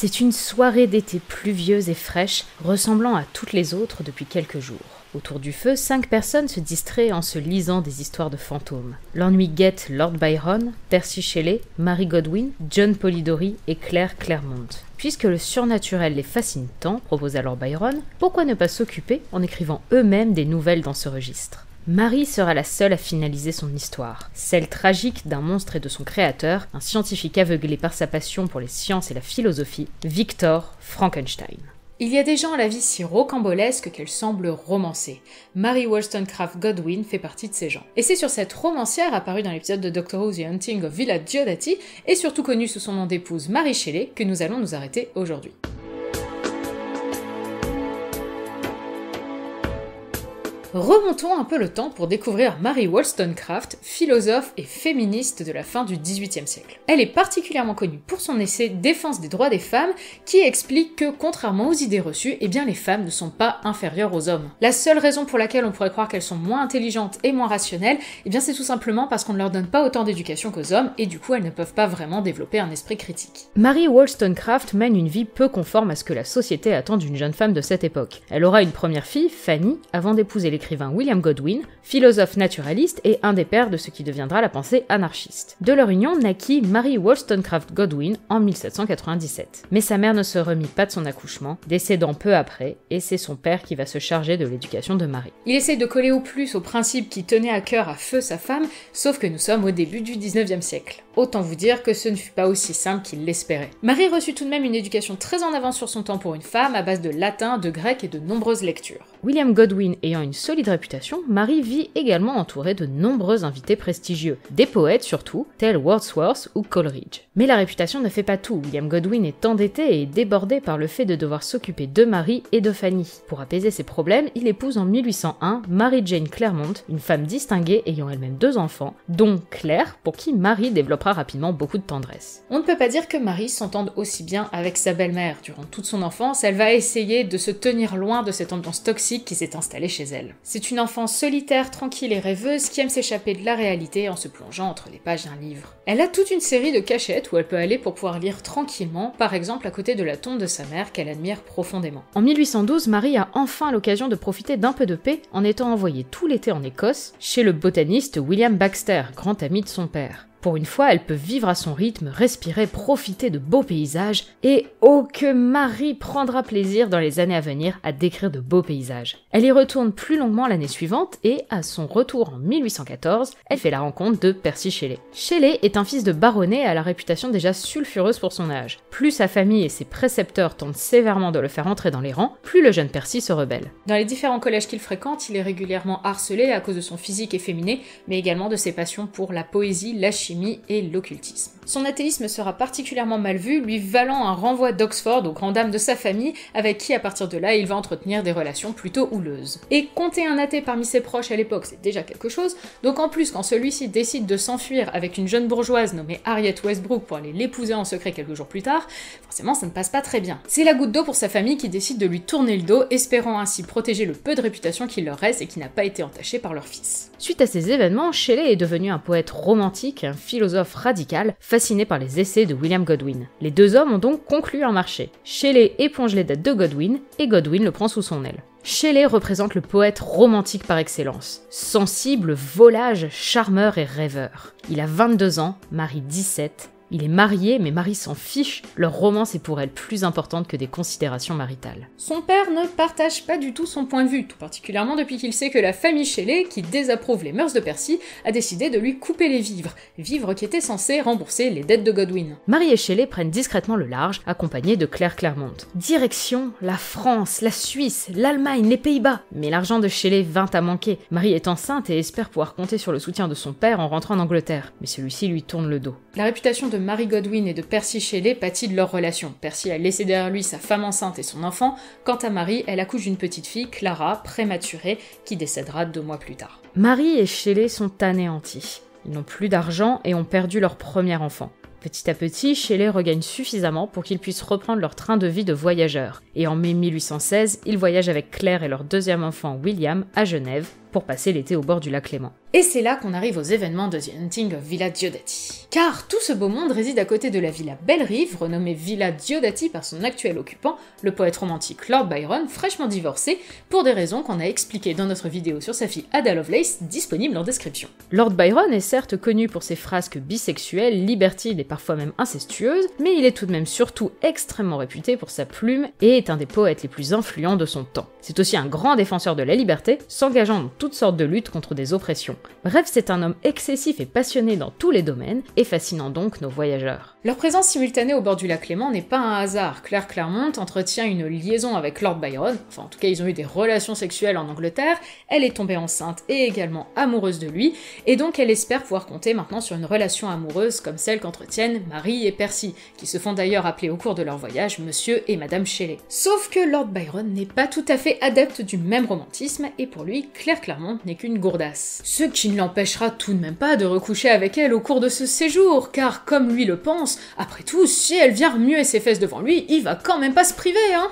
C'est une soirée d'été pluvieuse et fraîche, ressemblant à toutes les autres depuis quelques jours. Autour du feu, 5 personnes se distraient en se lisant des histoires de fantômes. L'ennui guette Lord Byron, Percy Shelley, Mary Godwin, John Polidori et Claire Clairmont. Puisque le surnaturel les fascine tant, proposa Lord Byron, pourquoi ne pas s'occuper en écrivant eux-mêmes des nouvelles dans ce registre ? Mary sera la seule à finaliser son histoire, celle tragique d'un monstre et de son créateur, un scientifique aveuglé par sa passion pour les sciences et la philosophie, Victor Frankenstein. Il y a des gens à la vie si rocambolesque qu'elle semble romancée. Mary Wollstonecraft Godwin fait partie de ces gens. Et c'est sur cette romancière apparue dans l'épisode de Doctor Who The Hunting of Villa Diodati, et surtout connue sous son nom d'épouse Mary Shelley, que nous allons nous arrêter aujourd'hui. Remontons un peu le temps pour découvrir Mary Wollstonecraft, philosophe et féministe de la fin du XVIIIe siècle. Elle est particulièrement connue pour son essai Défense des droits des femmes, qui explique que, contrairement aux idées reçues, les femmes ne sont pas inférieures aux hommes. La seule raison pour laquelle on pourrait croire qu'elles sont moins intelligentes et moins rationnelles, c'est tout simplement parce qu'on ne leur donne pas autant d'éducation qu'aux hommes, et du coup elles ne peuvent pas vraiment développer un esprit critique. Mary Wollstonecraft mène une vie peu conforme à ce que la société attend d'une jeune femme de cette époque. Elle aura une première fille, Fanny, avant d'épouser l'écrivain William Godwin, philosophe naturaliste et un des pères de ce qui deviendra la pensée anarchiste. De leur union naquit Mary Wollstonecraft Godwin en 1797. Mais sa mère ne se remit pas de son accouchement, décédant peu après, et c'est son père qui va se charger de l'éducation de Mary. Il essaye de coller au plus aux principes qui tenaient à cœur à feu sa femme, sauf que nous sommes au début du 19e siècle. Autant vous dire que ce ne fut pas aussi simple qu'il l'espérait. Mary reçut tout de même une éducation très en avance sur son temps pour une femme, à base de latin, de grec et de nombreuses lectures. William Godwin ayant une solide réputation, Mary vit également entourée de nombreux invités prestigieux, des poètes surtout, tels Wordsworth ou Coleridge. Mais la réputation ne fait pas tout, William Godwin est endetté et débordé par le fait de devoir s'occuper de Mary et de Fanny. Pour apaiser ses problèmes, il épouse en 1801 Mary Jane Clairmont, une femme distinguée ayant elle-même 2 enfants, dont Claire, pour qui Mary développera rapidement beaucoup de tendresse. On ne peut pas dire que Mary s'entende aussi bien avec sa belle-mère. Durant toute son enfance, elle va essayer de se tenir loin de cette ambiance toxique qui s'est installée chez elle. C'est une enfant solitaire, tranquille et rêveuse qui aime s'échapper de la réalité en se plongeant entre les pages d'un livre. Elle a toute une série de cachettes où elle peut aller pour pouvoir lire tranquillement, par exemple à côté de la tombe de sa mère qu'elle admire profondément. En 1812, Mary a enfin l'occasion de profiter d'un peu de paix en étant envoyée tout l'été en Écosse chez le botaniste William Baxter, grand ami de son père. Pour une fois, elle peut vivre à son rythme, respirer, profiter de beaux paysages, et oh que Mary prendra plaisir dans les années à venir à décrire de beaux paysages. Elle y retourne plus longuement l'année suivante, et à son retour en 1814, elle fait la rencontre de Percy Shelley. Shelley est un fils de baronnet à la réputation déjà sulfureuse pour son âge. Plus sa famille et ses précepteurs tentent sévèrement de le faire entrer dans les rangs, plus le jeune Percy se rebelle. Dans les différents collèges qu'il fréquente, il est régulièrement harcelé à cause de son physique efféminé, mais également de ses passions pour la poésie, la chimie et l'occultisme. Son athéisme sera particulièrement mal vu, lui valant un renvoi d'Oxford aux grandes dames de sa famille, avec qui à partir de là il va entretenir des relations plutôt houleuses. Et compter un athée parmi ses proches à l'époque, c'est déjà quelque chose, donc en plus quand celui-ci décide de s'enfuir avec une jeune bourgeoise nommée Harriet Westbrook pour aller l'épouser en secret quelques jours plus tard, forcément ça ne passe pas très bien. C'est la goutte d'eau pour sa famille qui décide de lui tourner le dos, espérant ainsi protéger le peu de réputation qu'il leur reste et qui n'a pas été entaché par leur fils. Suite à ces événements, Shelley est devenu un poète romantique, un philosophe radical, fasciné par les essais de William Godwin. Les deux hommes ont donc conclu un marché. Shelley éponge les dettes de Godwin, et Godwin le prend sous son aile. Shelley représente le poète romantique par excellence. Sensible, volage, charmeur et rêveur. Il a 22 ans, Mary 17. Il est marié, mais Mary s'en fiche, leur romance est pour elle plus importante que des considérations maritales. Son père ne partage pas du tout son point de vue, tout particulièrement depuis qu'il sait que la famille Shelley, qui désapprouve les mœurs de Percy, a décidé de lui couper les vivres qui étaient censés rembourser les dettes de Godwin. Mary et Shelley prennent discrètement le large, accompagnés de Claire Clairmont. Direction la France, la Suisse, l'Allemagne, les Pays-Bas. Mais l'argent de Shelley vint à manquer. Mary est enceinte et espère pouvoir compter sur le soutien de son père en rentrant en Angleterre, mais celui-ci lui tourne le dos. La réputation de Mary Godwin et de Percy Shelley pâtit de leur relation. Percy a laissé derrière lui sa femme enceinte et son enfant, quant à Mary, elle accouche d'une petite fille, Clara, prématurée, qui décédera 2 mois plus tard. Mary et Shelley sont anéantis. Ils n'ont plus d'argent et ont perdu leur premier enfant. Petit à petit, Shelley regagne suffisamment pour qu'ils puissent reprendre leur train de vie de voyageurs. Et en mai 1816, ils voyagent avec Claire et leur deuxième enfant William à Genève, pour passer l'été au bord du lac Léman. Et c'est là qu'on arrive aux événements de The Hunting of Villa Diodati. Car tout ce beau monde réside à côté de la villa Bellerive, renommée Villa Diodati par son actuel occupant, le poète romantique Lord Byron, fraîchement divorcé, pour des raisons qu'on a expliquées dans notre vidéo sur sa fille Ada Lovelace, disponible en description. Lord Byron est certes connu pour ses frasques bisexuelles, libertines et parfois même incestueuses, mais il est tout de même surtout extrêmement réputé pour sa plume et est un des poètes les plus influents de son temps. C'est aussi un grand défenseur de la liberté, s'engageant dans toutes sortes de luttes contre des oppressions. Bref, c'est un homme excessif et passionné dans tous les domaines, et fascinant donc nos voyageurs. Leur présence simultanée au bord du lac Léman n'est pas un hasard. Claire Claremont entretient une liaison avec Lord Byron, enfin en tout cas ils ont eu des relations sexuelles en Angleterre, elle est tombée enceinte et également amoureuse de lui, et donc elle espère pouvoir compter maintenant sur une relation amoureuse comme celle qu'entretiennent Marie et Percy, qui se font d'ailleurs appeler au cours de leur voyage Monsieur et Madame Shelley. Sauf que Lord Byron n'est pas tout à fait adepte du même romantisme, et pour lui, Claire Claremont n'est qu'une gourdasse. Ce qui ne l'empêchera tout de même pas de recoucher avec elle au cours de ce séjour, car comme lui le pense, après tout, si elle vient remuer ses fesses devant lui, il va quand même pas se priver, hein.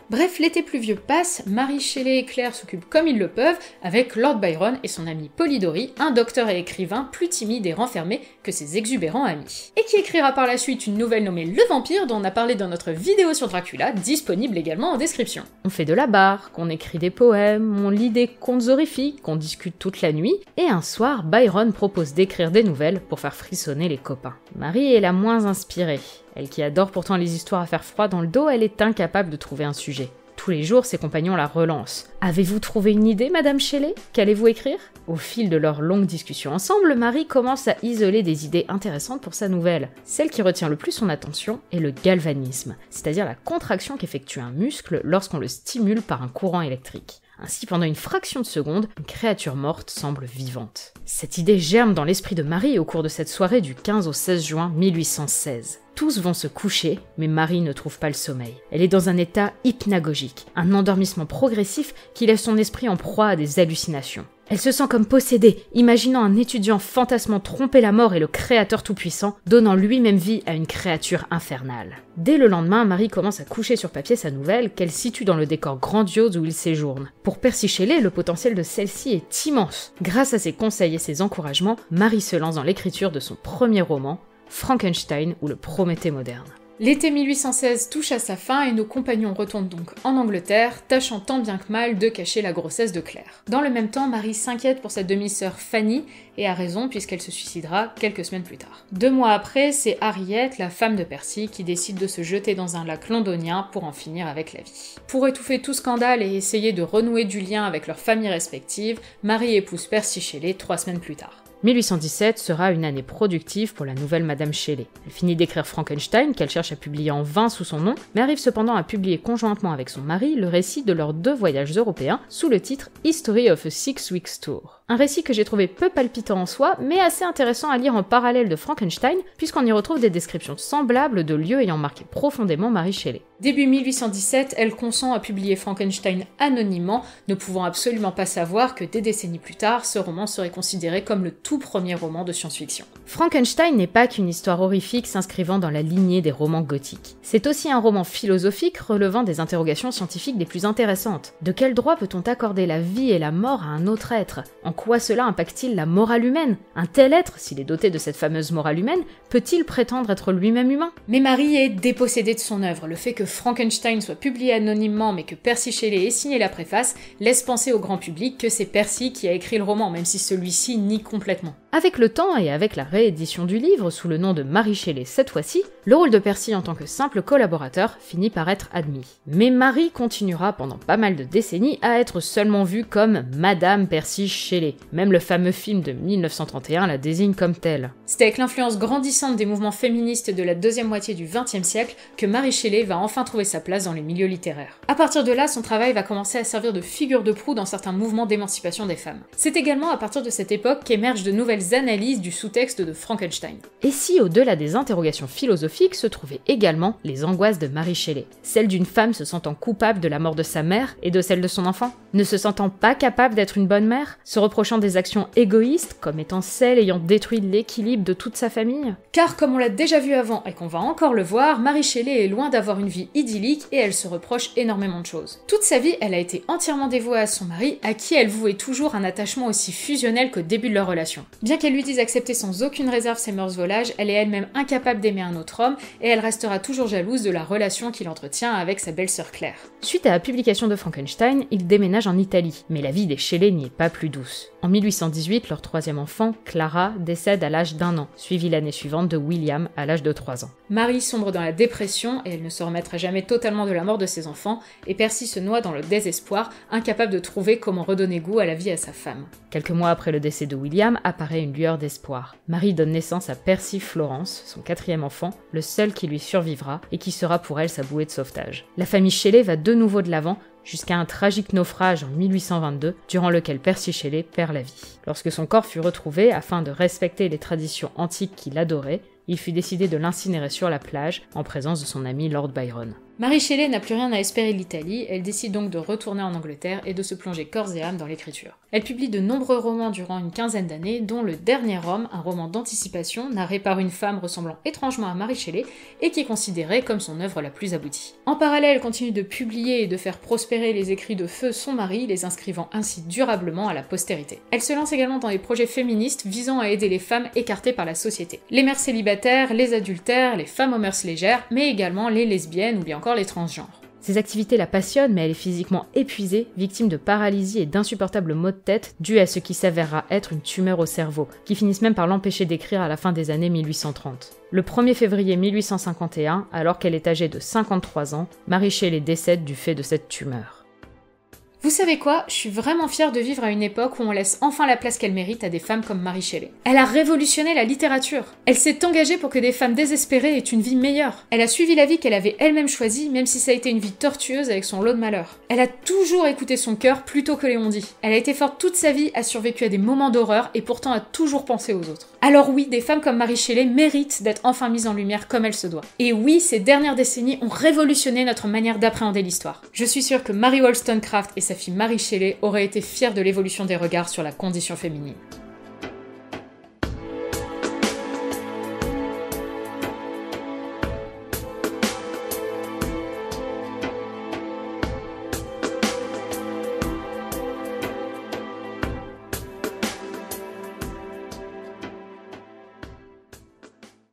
Bref, l'été pluvieux passe, Marie Shelley et Claire s'occupent comme ils le peuvent avec Lord Byron et son ami Polidori, un docteur et écrivain plus timide et renfermé que ses exubérants amis. Et qui écrira par la suite une nouvelle nommée Le Vampire dont on a parlé dans notre vidéo sur Dracula, disponible également en description. On fait de la barre, qu'on écrit des poèmes, on lit des contes horrifiques, qu'on discute toute la nuit, et un soir, Byron propose d'écrire des nouvelles pour faire frissonner les copains. Marie est la moins inspirée. Elle qui adore pourtant les histoires à faire froid dans le dos, elle est incapable de trouver un sujet. Tous les jours, ses compagnons la relancent. « Avez-vous trouvé une idée, Madame Shelley? Qu'allez-vous écrire ?» Au fil de leurs longues discussions ensemble, Marie commence à isoler des idées intéressantes pour sa nouvelle. Celle qui retient le plus son attention est le galvanisme, c'est-à-dire la contraction qu'effectue un muscle lorsqu'on le stimule par un courant électrique. Ainsi, pendant une fraction de seconde, une créature morte semble vivante. Cette idée germe dans l'esprit de Marie au cours de cette soirée du 15 au 16 juin 1816. Tous vont se coucher, mais Marie ne trouve pas le sommeil. Elle est dans un état hypnagogique, un endormissement progressif qui laisse son esprit en proie à des hallucinations. Elle se sent comme possédée, imaginant un étudiant fantasmant tromper la mort et le créateur tout-puissant, donnant lui-même vie à une créature infernale. Dès le lendemain, Marie commence à coucher sur papier sa nouvelle, qu'elle situe dans le décor grandiose où il séjourne. Pour Percy Shelley, le potentiel de celle-ci est immense. Grâce à ses conseils et ses encouragements, Marie se lance dans l'écriture de son premier roman, Frankenstein ou le Prométhée moderne. L'été 1816 touche à sa fin et nos compagnons retournent donc en Angleterre, tâchant tant bien que mal de cacher la grossesse de Claire. Dans le même temps, Marie s'inquiète pour sa demi-sœur Fanny, et a raison puisqu'elle se suicidera quelques semaines plus tard. 2 mois après, c'est Harriet, la femme de Percy, qui décide de se jeter dans un lac londonien pour en finir avec la vie. Pour étouffer tout scandale et essayer de renouer du lien avec leurs familles respectives, Marie épouse Percy Shelley 3 semaines plus tard. 1817 sera une année productive pour la nouvelle Madame Shelley. Elle finit d'écrire Frankenstein, qu'elle cherche à publier en vain sous son nom, mais arrive cependant à publier conjointement avec son mari le récit de leurs 2 voyages européens sous le titre History of a 6 Weeks Tour. Un récit que j'ai trouvé peu palpitant en soi, mais assez intéressant à lire en parallèle de Frankenstein, puisqu'on y retrouve des descriptions semblables de lieux ayant marqué profondément Marie Shelley. Début 1817, elle consent à publier Frankenstein anonymement, ne pouvant absolument pas savoir que des décennies plus tard, ce roman serait considéré comme le tout premier roman de science-fiction. Frankenstein n'est pas qu'une histoire horrifique s'inscrivant dans la lignée des romans gothiques. C'est aussi un roman philosophique relevant des interrogations scientifiques les plus intéressantes. De quel droit peut-on accorder la vie et la mort à un autre être ? En quoi cela impacte-t-il la morale humaine ? Un tel être, s'il est doté de cette fameuse morale humaine, peut-il prétendre être lui-même humain ? Mais Marie est dépossédée de son œuvre. Le fait que Frankenstein soit publié anonymement mais que Percy Shelley ait signé la préface laisse penser au grand public que c'est Percy qui a écrit le roman, même si celui-ci nie complètement. Avec le temps et avec la réédition du livre sous le nom de Marie Shelley cette fois-ci, le rôle de Percy en tant que simple collaborateur finit par être admis. Mais Marie continuera pendant pas mal de décennies à être seulement vue comme Madame Percy Shelley. Même le fameux film de 1931 la désigne comme telle. C'est avec l'influence grandissante des mouvements féministes de la deuxième moitié du XXe siècle que Marie Shelley va enfin trouver sa place dans les milieux littéraires. À partir de là, son travail va commencer à servir de figure de proue dans certains mouvements d'émancipation des femmes. C'est également à partir de cette époque qu'émergent de de nouvelles analyses du sous-texte de Frankenstein. Et si, au-delà des interrogations philosophiques, se trouvaient également les angoisses de Mary Shelley, celle d'une femme se sentant coupable de la mort de sa mère et de celle de son enfant, ne se sentant pas capable d'être une bonne mère, se reprochant des actions égoïstes comme étant celles ayant détruit l'équilibre de toute sa famille. Car comme on l'a déjà vu avant et qu'on va encore le voir, Mary Shelley est loin d'avoir une vie idyllique et elle se reproche énormément de choses. Toute sa vie, elle a été entièrement dévouée à son mari, à qui elle vouait toujours un attachement aussi fusionnel qu'au début de leur relation. Bien qu'elle lui dise accepter sans aucune réserve ses mœurs volages, elle est elle-même incapable d'aimer un autre homme et elle restera toujours jalouse de la relation qu'il entretient avec sa belle-sœur Claire. Suite à la publication de Frankenstein, il déménage en Italie, mais la vie des Shelley n'y est pas plus douce. En 1818, leur troisième enfant, Clara, décède à l'âge d'1 an, suivi l'année suivante de William à l'âge de 3 ans. Marie sombre dans la dépression et elle ne se remettra jamais totalement de la mort de ses enfants, et Percy se noie dans le désespoir, incapable de trouver comment redonner goût à la vie à sa femme. Quelques mois après le décès de William, apparaît une lueur d'espoir. Marie donne naissance à Percy Florence, son 4e enfant, le seul qui lui survivra et qui sera pour elle sa bouée de sauvetage. La famille Shelley va de nouveau de l'avant, jusqu'à un tragique naufrage en 1822, durant lequel Percy Shelley perd la vie. Lorsque son corps fut retrouvé, afin de respecter les traditions antiques qu'il adorait, il fut décidé de l'incinérer sur la plage, en présence de son ami Lord Byron. Mary Shelley n'a plus rien à espérer de l'Italie, elle décide donc de retourner en Angleterre et de se plonger corps et âme dans l'écriture. Elle publie de nombreux romans durant une quinzaine d'années, dont Le Dernier Homme, un roman d'anticipation narré par une femme ressemblant étrangement à Mary Shelley et qui est considérée comme son œuvre la plus aboutie. En parallèle, elle continue de publier et de faire prospérer les écrits de feu son mari, les inscrivant ainsi durablement à la postérité. Elle se lance également dans des projets féministes visant à aider les femmes écartées par la société. Les mères célibataires, les adultères, les femmes aux mœurs légères, mais également les lesbiennes ou bien encore les transgenres. Ces activités la passionnent, mais elle est physiquement épuisée, victime de paralysie et d'insupportables maux de tête dus à ce qui s'avérera être une tumeur au cerveau, qui finissent même par l'empêcher d'écrire à la fin des années 1830. Le 1er février 1851, alors qu'elle est âgée de 53 ans, Mary Shelley décède du fait de cette tumeur. Vous savez quoi? Je suis vraiment fière de vivre à une époque où on laisse enfin la place qu'elle mérite à des femmes comme Mary Shelley. Elle a révolutionné la littérature. Elle s'est engagée pour que des femmes désespérées aient une vie meilleure. Elle a suivi la vie qu'elle avait elle-même choisie, même si ça a été une vie tortueuse avec son lot de malheur. Elle a toujours écouté son cœur plutôt que les on-dit. Elle a été forte toute sa vie, a survécu à des moments d'horreur et pourtant a toujours pensé aux autres. Alors oui, des femmes comme Mary Shelley méritent d'être enfin mises en lumière comme elle se doit. Et oui, ces dernières décennies ont révolutionné notre manière d'appréhender l'histoire. Je suis sûre que Mary Wollstonecraft et sa fille Mary Shelley auraient été fières de l'évolution des regards sur la condition féminine.